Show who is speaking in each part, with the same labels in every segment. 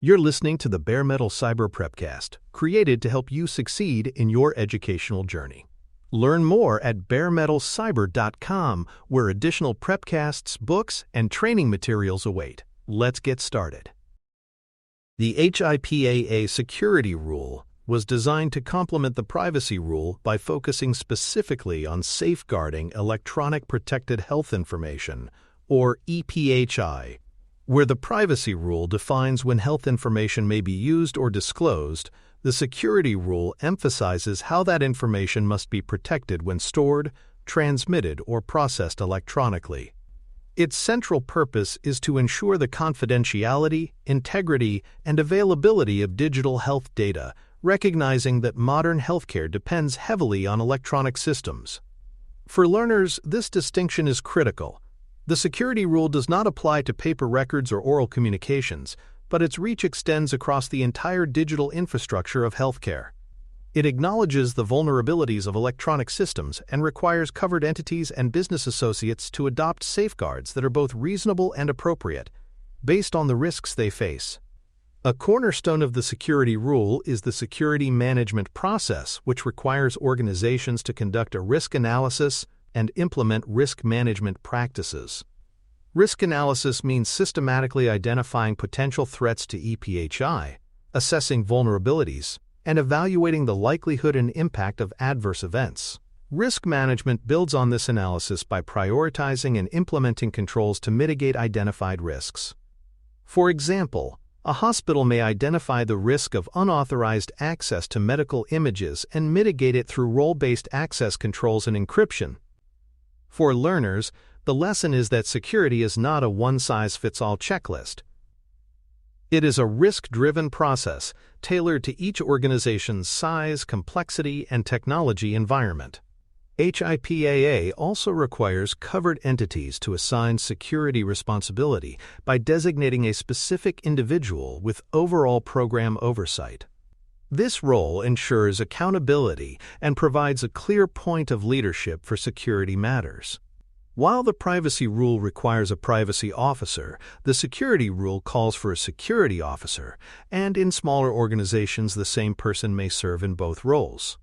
Speaker 1: You're listening to the Bare Metal Cyber Prepcast, created to help you succeed in your educational journey. Learn more at baremetalcyber.com, where additional prepcasts, books, and training materials await. Let's get started. The HIPAA Security Rule was designed to complement the Privacy Rule by focusing specifically on safeguarding electronic protected health information, or ePHI, where the Privacy Rule defines when health information may be used or disclosed. The Security Rule emphasizes how that information must be protected when stored, transmitted, or processed electronically. Its central purpose is to ensure the confidentiality, integrity, and availability of digital health data, recognizing that modern healthcare depends heavily on electronic systems. For learners, this distinction is critical. The Security Rule does not apply to paper records or oral communications, but its reach extends across the entire digital infrastructure of healthcare. It acknowledges the vulnerabilities of electronic systems and requires covered entities and business associates to adopt safeguards that are both reasonable and appropriate, based on the risks they face. A cornerstone of the Security Rule is the security management process, which requires organizations to conduct a risk analysis and implement risk management practices. Risk analysis means systematically identifying potential threats to ePHI, assessing vulnerabilities, and evaluating the likelihood and impact of adverse events. Risk management builds on this analysis by prioritizing and implementing controls to mitigate identified risks. For example, a hospital may identify the risk of unauthorized access to medical images and mitigate it through role-based access controls and encryption. For learners, the lesson is that security is not a one-size-fits-all checklist. It is a risk-driven process tailored to each organization's size, complexity, and technology environment. HIPAA also requires covered entities to assign security responsibility by designating a specific individual with overall program oversight. This role ensures accountability and provides a clear point of leadership for security matters. While the Privacy Rule requires a privacy officer, the Security Rule calls for a security officer, and in smaller organizations the same person may serve in both roles.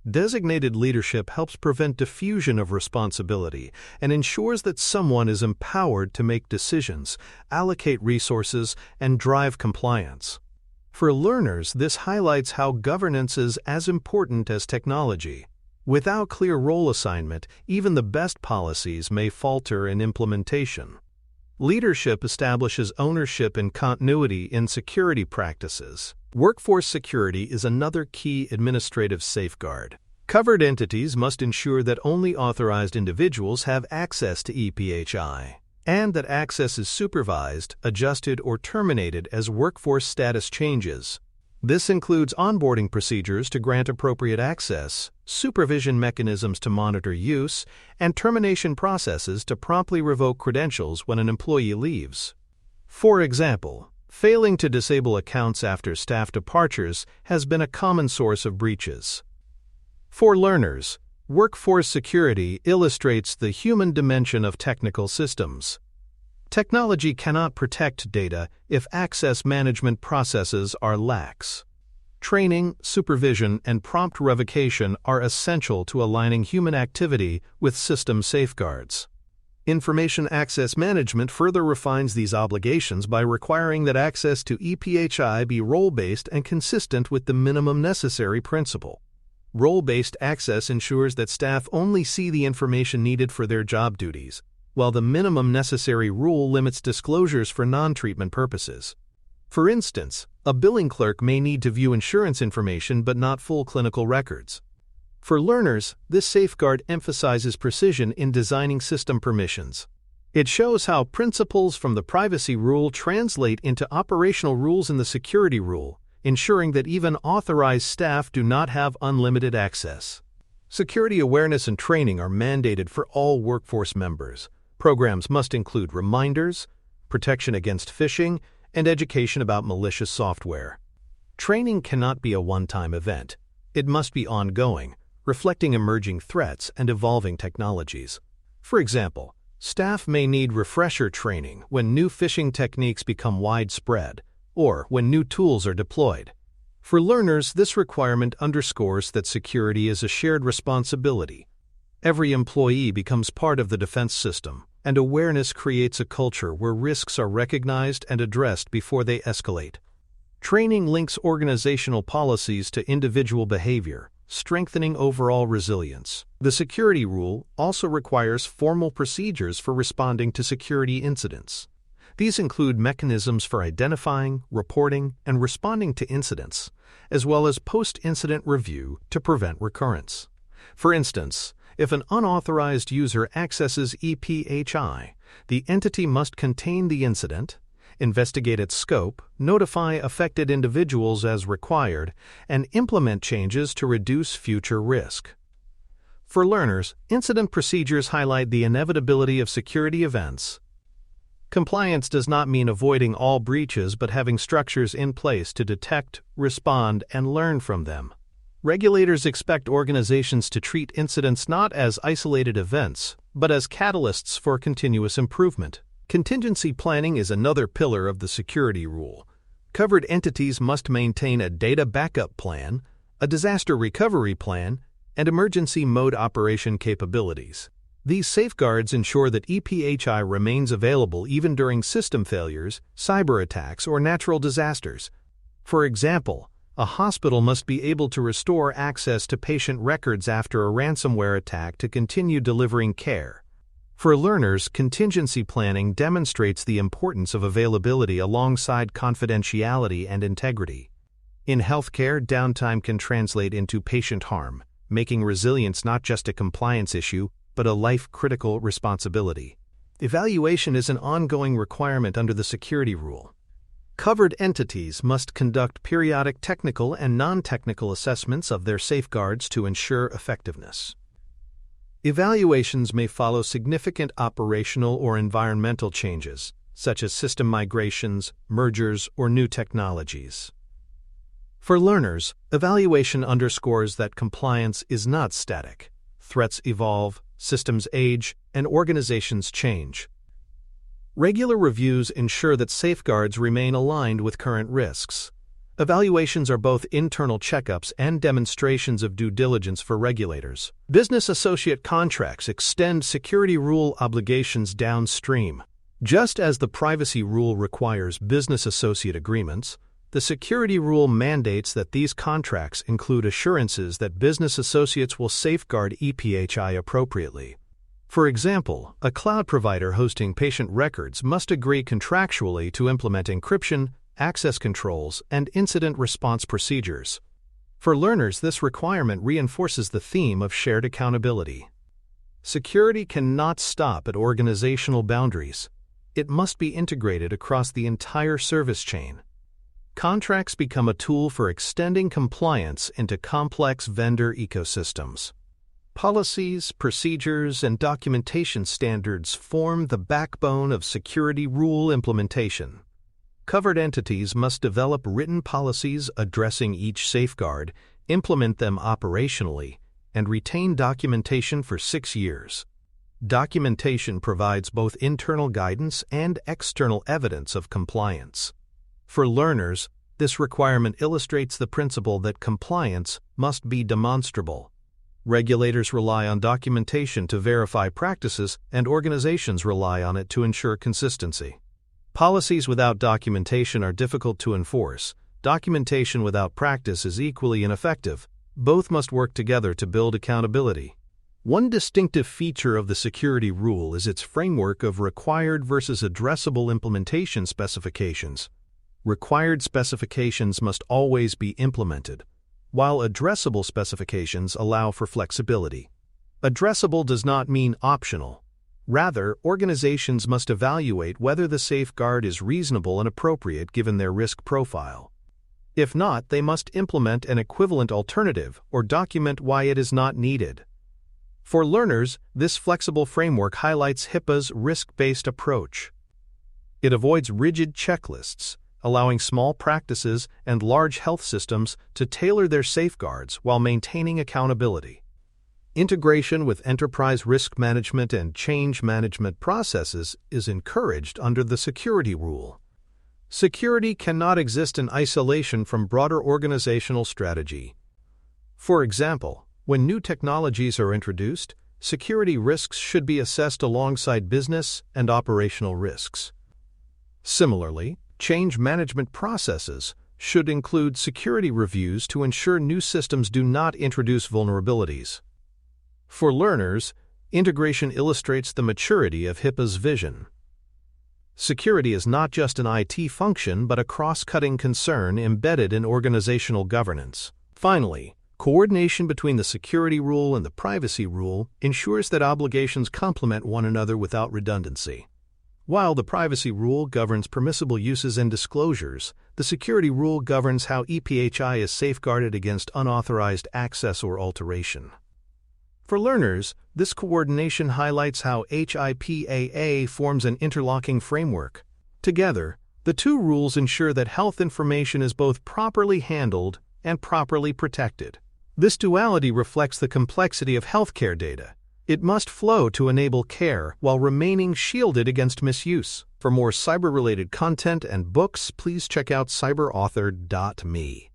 Speaker 1: Designated leadership helps prevent diffusion of responsibility and ensures that someone is empowered to make decisions, allocate resources, and drive compliance. For learners, this highlights how governance is as important as technology. Without clear role assignment, even the best policies may falter in implementation. Leadership establishes ownership and continuity in security practices. Workforce security is another key administrative safeguard. Covered entities must ensure that only authorized individuals have access to ePHI, and that access is supervised, adjusted, or terminated as workforce status changes. This includes onboarding procedures to grant appropriate access, supervision mechanisms to monitor use, and termination processes to promptly revoke credentials when an employee leaves. For example, failing to disable accounts after staff departures has been a common source of breaches. For learners, workforce security illustrates the human dimension of technical systems. Technology cannot protect data if access management processes are lax. Training, supervision, and prompt revocation are essential to aligning human activity with system safeguards. Information access management further refines these obligations by requiring that access to ePHI be role-based and consistent with the minimum necessary principle. Role-based access ensures that staff only see the information needed for their job duties, while the minimum necessary rule limits disclosures for non-treatment purposes. For instance, a billing clerk may need to view insurance information but not full clinical records. For learners, this safeguard emphasizes precision in designing system permissions. It shows how principles from the Privacy Rule translate into operational rules in the Security Rule, ensuring that even authorized staff do not have unlimited access. Security awareness and training are mandated for all workforce members. Programs must include reminders, protection against phishing, and education about malicious software. Training cannot be a one-time event. It must be ongoing, reflecting emerging threats and evolving technologies. For example, staff may need refresher training when new phishing techniques become widespread, or when new tools are deployed. For learners, this requirement underscores that security is a shared responsibility. Every employee becomes part of the defense system, and awareness creates a culture where risks are recognized and addressed before they escalate. Training links organizational policies to individual behavior, strengthening overall resilience. The security rule also requires formal procedures for responding to security incidents. These include mechanisms for identifying, reporting, and responding to incidents, as well as post-incident review to prevent recurrence. For instance, if an unauthorized user accesses ePHI, the entity must contain the incident, investigate its scope, notify affected individuals as required, and implement changes to reduce future risk. For learners, incident procedures highlight the inevitability of security events. Compliance does not mean avoiding all breaches but having structures in place to detect, respond, and learn from them. Regulators expect organizations to treat incidents not as isolated events, but as catalysts for continuous improvement. Contingency planning is another pillar of the security rule. Covered entities must maintain a data backup plan, a disaster recovery plan, and emergency mode operation capabilities. These safeguards ensure that ePHI remains available even during system failures, cyber attacks, or natural disasters. For example, a hospital must be able to restore access to patient records after a ransomware attack to continue delivering care. For learners, contingency planning demonstrates the importance of availability alongside confidentiality and integrity. In healthcare, downtime can translate into patient harm, making resilience not just a compliance issue, but a life-critical responsibility. Evaluation is an ongoing requirement under the security rule. Covered entities must conduct periodic technical and non-technical assessments of their safeguards to ensure effectiveness. Evaluations may follow significant operational or environmental changes, such as system migrations, mergers, or new technologies. For learners, evaluation underscores that compliance is not static. Threats evolve, systems age, and organizations change. Regular reviews ensure that safeguards remain aligned with current risks. Evaluations are both internal checkups and demonstrations of due diligence for regulators. Business associate contracts extend security rule obligations downstream. Just as the privacy rule requires business associate agreements, the security rule mandates that these contracts include assurances that business associates will safeguard ePHI appropriately. For example, a cloud provider hosting patient records must agree contractually to implement encryption, access controls, and incident response procedures. For learners, this requirement reinforces the theme of shared accountability. Security cannot stop at organizational boundaries. It must be integrated across the entire service chain. Contracts become a tool for extending compliance into complex vendor ecosystems. Policies, procedures, and documentation standards form the backbone of security rule implementation. Covered entities must develop written policies addressing each safeguard, implement them operationally, and retain documentation for 6 years. Documentation provides both internal guidance and external evidence of compliance. For learners, this requirement illustrates the principle that compliance must be demonstrable. Regulators rely on documentation to verify practices, and organizations rely on it to ensure consistency. Policies without documentation are difficult to enforce. Documentation without practice is equally ineffective. Both must work together to build accountability. One distinctive feature of the security rule is its framework of required versus addressable implementation specifications. Required specifications must always be implemented, while addressable specifications allow for flexibility. Addressable does not mean optional. Rather, organizations must evaluate whether the safeguard is reasonable and appropriate given their risk profile. If not, they must implement an equivalent alternative or document why it is not needed. For learners, this flexible framework highlights HIPAA's risk-based approach. It avoids rigid checklists, allowing small practices and large health systems to tailor their safeguards while maintaining accountability. Integration with enterprise risk management and change management processes is encouraged under the security rule. Security cannot exist in isolation from broader organizational strategy. For example, when new technologies are introduced, security risks should be assessed alongside business and operational risks. Similarly, change management processes should include security reviews to ensure new systems do not introduce vulnerabilities. For learners, integration illustrates the maturity of HIPAA's vision. Security is not just an IT function but a cross-cutting concern embedded in organizational governance. Finally, coordination between the security rule and the privacy rule ensures that obligations complement one another without redundancy. While the privacy rule governs permissible uses and disclosures, the security rule governs how ePHI is safeguarded against unauthorized access or alteration. For learners, this coordination highlights how HIPAA forms an interlocking framework. Together, the two rules ensure that health information is both properly handled and properly protected. This duality reflects the complexity of healthcare data. It must flow to enable care while remaining shielded against misuse. For more cyber-related content and books, please check out cyberauthor.me.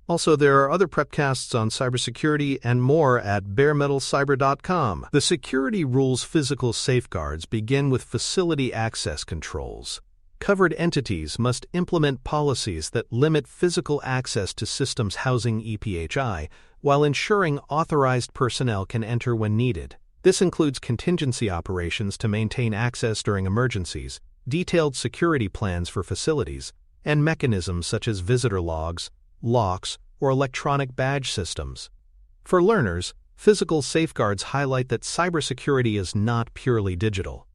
Speaker 1: Also, there are other prepcasts on cybersecurity and more at baremetalcyber.com. The security rule's physical safeguards begin with facility access controls. Covered entities must implement policies that limit physical access to systems housing ePHI while ensuring authorized personnel can enter when needed. This includes contingency operations to maintain access during emergencies, detailed security plans for facilities, and mechanisms such as visitor logs, locks, or electronic badge systems. For learners, physical safeguards highlight that cybersecurity is not purely digital.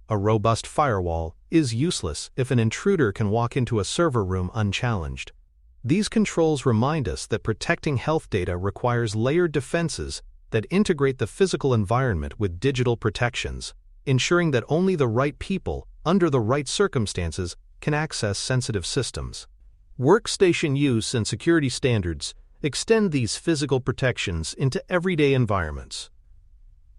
Speaker 1: A robust firewall is useless if an intruder can walk into a server room unchallenged. These controls remind us that protecting health data requires layered defenses that integrate the physical environment with digital protections, ensuring that only the right people, under the right circumstances, can access sensitive systems. Workstation use and security standards extend these physical protections into everyday environments.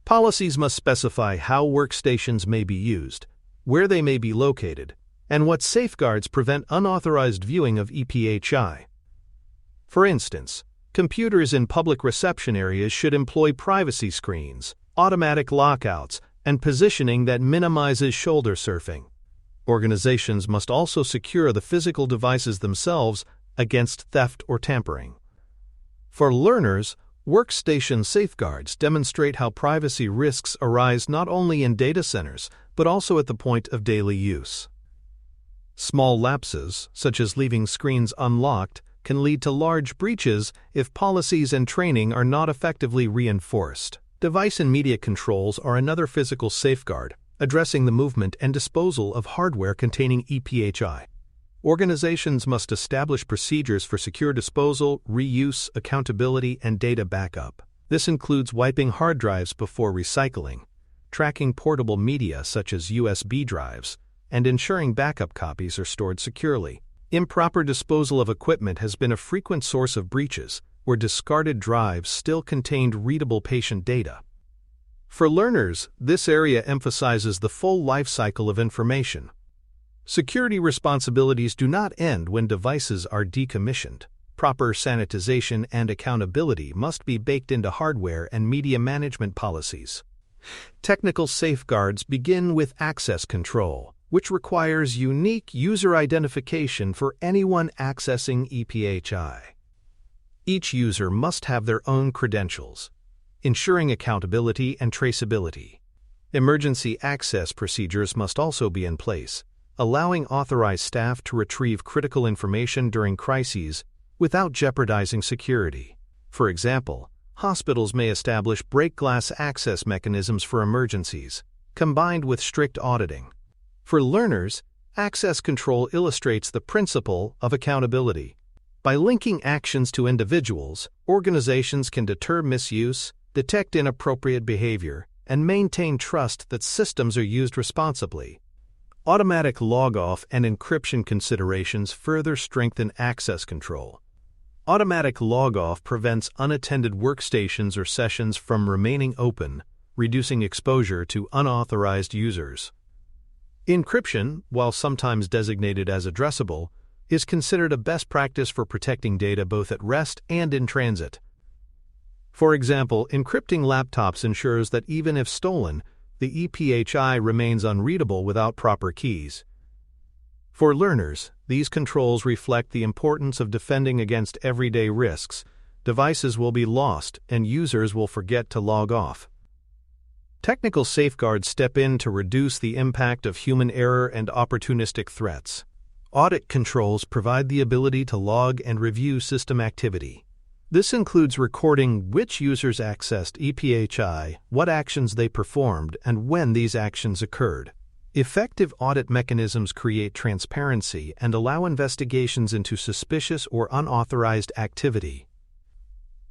Speaker 1: Policies must specify how workstations may be used, where they may be located, and what safeguards prevent unauthorized viewing of ePHI. For instance, computers in public reception areas should employ privacy screens, automatic lockouts, and positioning that minimizes shoulder surfing. Organizations must also secure the physical devices themselves against theft or tampering. For learners, workstation safeguards demonstrate how privacy risks arise not only in data centers but also at the point of daily use. Small lapses, such as leaving screens unlocked, can lead to large breaches if policies and training are not effectively reinforced. Device and media controls are another physical safeguard, addressing the movement and disposal of hardware containing ePHI. Organizations must establish procedures for secure disposal, reuse, accountability, and data backup. This includes wiping hard drives before recycling, tracking portable media such as USB drives, and ensuring backup copies are stored securely. Improper disposal of equipment has been a frequent source of breaches, where discarded drives still contained readable patient data. For learners, this area emphasizes the full life cycle of information. Security responsibilities do not end when devices are decommissioned. Proper sanitization and accountability must be baked into hardware and media management policies. Technical safeguards begin with access control, which requires unique user identification for anyone accessing ePHI. Each user must have their own credentials, ensuring accountability and traceability. Emergency access procedures must also be in place, allowing authorized staff to retrieve critical information during crises without jeopardizing security. For example, hospitals may establish break-glass access mechanisms for emergencies, combined with strict auditing. For learners, access control illustrates the principle of accountability. By linking actions to individuals, organizations can deter misuse, detect inappropriate behavior, and maintain trust that systems are used responsibly. Automatic log-off and encryption considerations further strengthen access control. Automatic log-off prevents unattended workstations or sessions from remaining open, reducing exposure to unauthorized users. Encryption, while sometimes designated as addressable, is considered a best practice for protecting data both at rest and in transit. For example, encrypting laptops ensures that even if stolen, the ePHI remains unreadable without proper keys. For learners, these controls reflect the importance of defending against everyday risks. Devices will be lost and users will forget to log off. Technical safeguards step in to reduce the impact of human error and opportunistic threats. Audit controls provide the ability to log and review system activity. This includes recording which users accessed ePHI, what actions they performed, and when these actions occurred. Effective audit mechanisms create transparency and allow investigations into suspicious or unauthorized activity.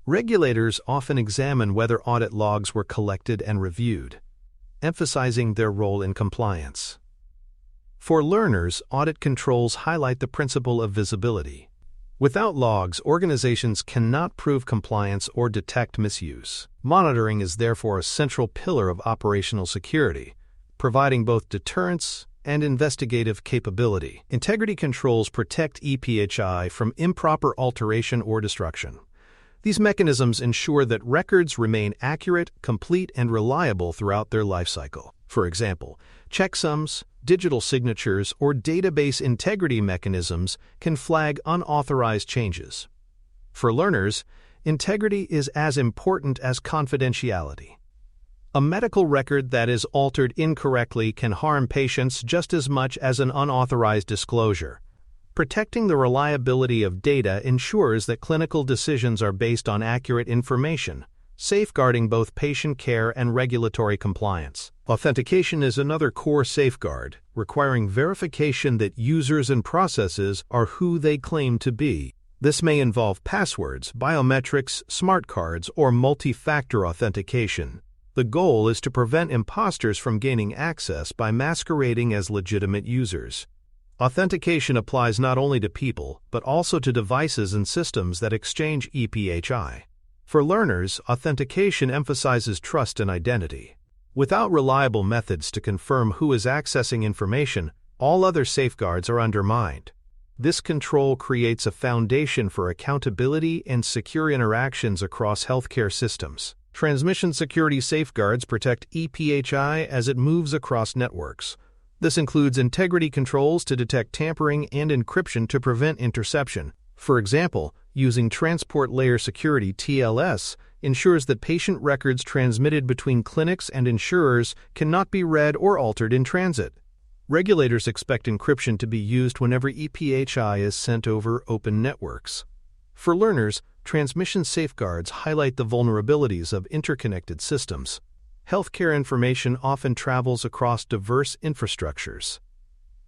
Speaker 1: Regulators often examine whether audit logs were collected and reviewed, emphasizing their role in compliance. For learners, audit controls highlight the principle of visibility. Without logs, organizations cannot prove compliance or detect misuse. Monitoring is therefore a central pillar of operational security, providing both deterrence and investigative capability. Integrity controls protect ePHI from improper alteration or destruction. These mechanisms ensure that records remain accurate, complete, and reliable throughout their lifecycle. For example, checksums, digital signatures, or database integrity mechanisms can flag unauthorized changes. For learners, integrity is as important as confidentiality. A medical record that is altered incorrectly can harm patients just as much as an unauthorized disclosure. Protecting the reliability of data ensures that clinical decisions are based on accurate information, safeguarding both patient care and regulatory compliance. Authentication is another core safeguard, requiring verification that users and processes are who they claim to be. This may involve passwords, biometrics, smart cards, or multi-factor authentication. The goal is to prevent imposters from gaining access by masquerading as legitimate users. Authentication applies not only to people, but also to devices and systems that exchange ePHI. For learners, authentication emphasizes trust and identity. Without reliable methods to confirm who is accessing information, all other safeguards are undermined. This control creates a foundation for accountability and secure interactions across healthcare systems. Transmission security safeguards protect ePHI as it moves across networks. This includes integrity controls to detect tampering and encryption to prevent interception. For example, using Transport Layer Security (TLS) ensures that patient records transmitted between clinics and insurers cannot be read or altered in transit. Regulators expect encryption to be used whenever ePHI is sent over open networks. For learners, transmission safeguards highlight the vulnerabilities of interconnected systems. Healthcare information often travels across diverse infrastructures,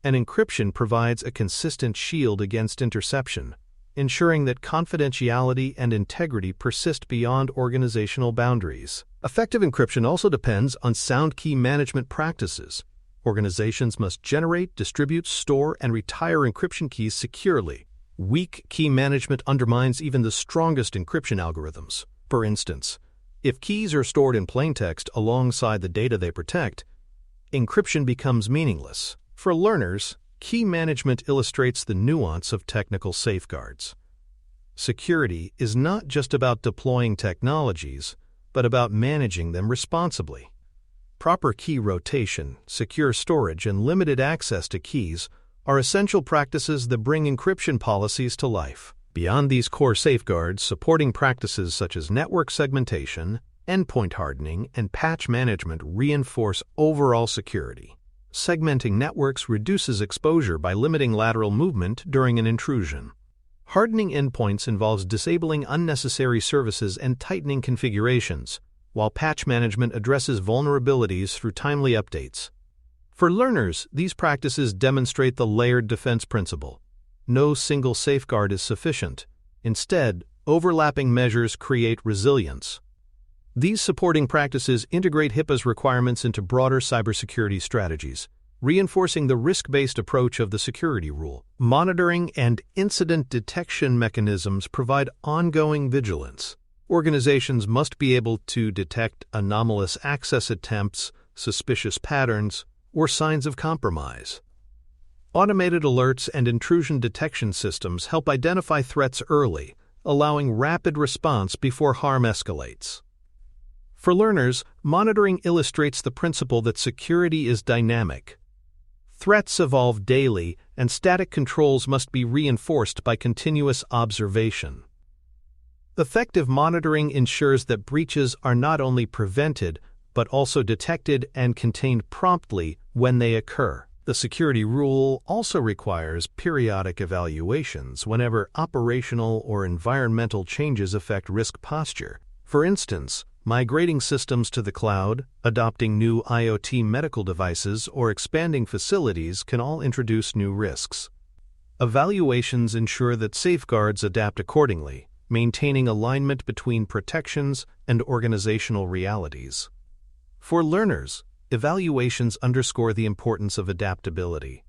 Speaker 1: and encryption provides a consistent shield against interception, ensuring that confidentiality and integrity persist beyond organizational boundaries. Effective encryption also depends on sound key management practices. Organizations must generate, distribute, store, and retire encryption keys securely. Weak key management undermines even the strongest encryption algorithms. For instance, if keys are stored in plaintext alongside the data they protect, encryption becomes meaningless. For learners, key management illustrates the nuance of technical safeguards. Security is not just about deploying technologies, but about managing them responsibly. Proper key rotation, secure storage, and limited access to keys are essential practices that bring encryption policies to life. Beyond these core safeguards, supporting practices such as network segmentation, endpoint hardening, and patch management reinforce overall security. Segmenting networks reduces exposure by limiting lateral movement during an intrusion. Hardening endpoints involves disabling unnecessary services and tightening configurations, while patch management addresses vulnerabilities through timely updates. For learners, these practices demonstrate the layered defense principle. No single safeguard is sufficient. Instead, overlapping measures create resilience. These supporting practices integrate HIPAA's requirements into broader cybersecurity strategies, reinforcing the risk-based approach of the security rule. Monitoring and incident detection mechanisms provide ongoing vigilance. Organizations must be able to detect anomalous access attempts, suspicious patterns, or signs of compromise. Automated alerts and intrusion detection systems help identify threats early, allowing rapid response before harm escalates. For learners, monitoring illustrates the principle that security is dynamic. Threats evolve daily, and static controls must be reinforced by continuous observation. Effective monitoring ensures that breaches are not only prevented, but also detected and contained promptly when they occur. The security rule also requires periodic evaluations whenever operational or environmental changes affect risk posture. For instance, migrating systems to the cloud, adopting new IoT medical devices, or expanding facilities can all introduce new risks. Evaluations ensure that safeguards adapt accordingly, maintaining alignment between protections and organizational realities. For learners, evaluations underscore the importance of adaptability.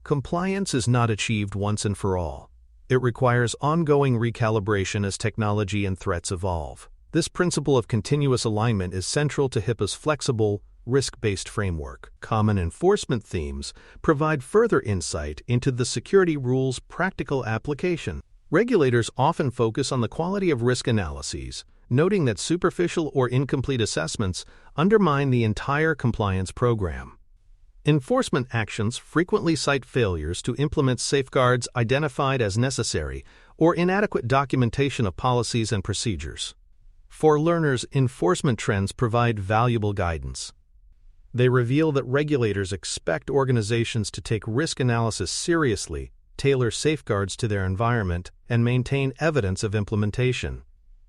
Speaker 1: Compliance is not achieved once and for all. It requires ongoing recalibration as technology and threats evolve. This principle of continuous alignment is central to HIPAA's flexible, risk-based framework. Common enforcement themes provide further insight into the security rule's practical application. Regulators often focus on the quality of risk analyses, noting that superficial or incomplete assessments undermine the entire compliance program. Enforcement actions frequently cite failures to implement safeguards identified as necessary or inadequate documentation of policies and procedures. For learners, enforcement trends provide valuable guidance. They reveal that regulators expect organizations to take risk analysis seriously, tailor safeguards to their environment, and maintain evidence of implementation.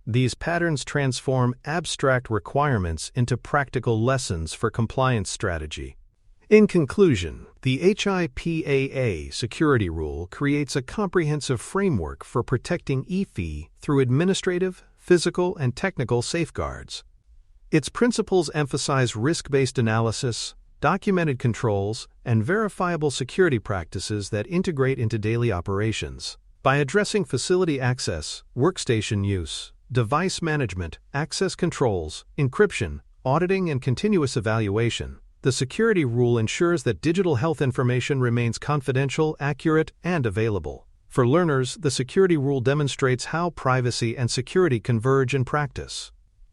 Speaker 1: These patterns transform abstract requirements into practical lessons for compliance strategy. In conclusion, the HIPAA Security Rule creates a comprehensive framework for protecting ePHI through administrative, physical, and technical safeguards. Its principles emphasize risk-based analysis, documented controls, and verifiable security practices that integrate into daily operations. By addressing facility access, workstation use, device management, access controls, encryption, auditing, and continuous evaluation, the security rule ensures that digital health information remains confidential, accurate, and available. For learners, the security rule demonstrates how privacy and security converge in practice.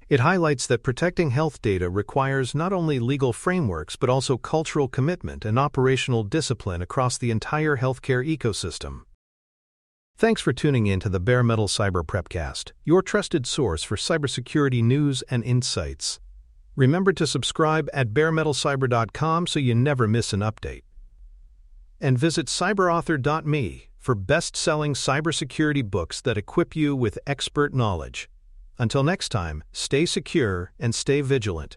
Speaker 1: It highlights that protecting health data requires not only legal frameworks but also cultural commitment and operational discipline across the entire healthcare ecosystem. Thanks for tuning in to the Bare Metal Cyber Prepcast, your trusted source for cybersecurity news and insights. Remember to subscribe at baremetalcyber.com so you never miss an update. And visit cyberauthor.me for best-selling cybersecurity books that equip you with expert knowledge. Until next time, stay secure and stay vigilant.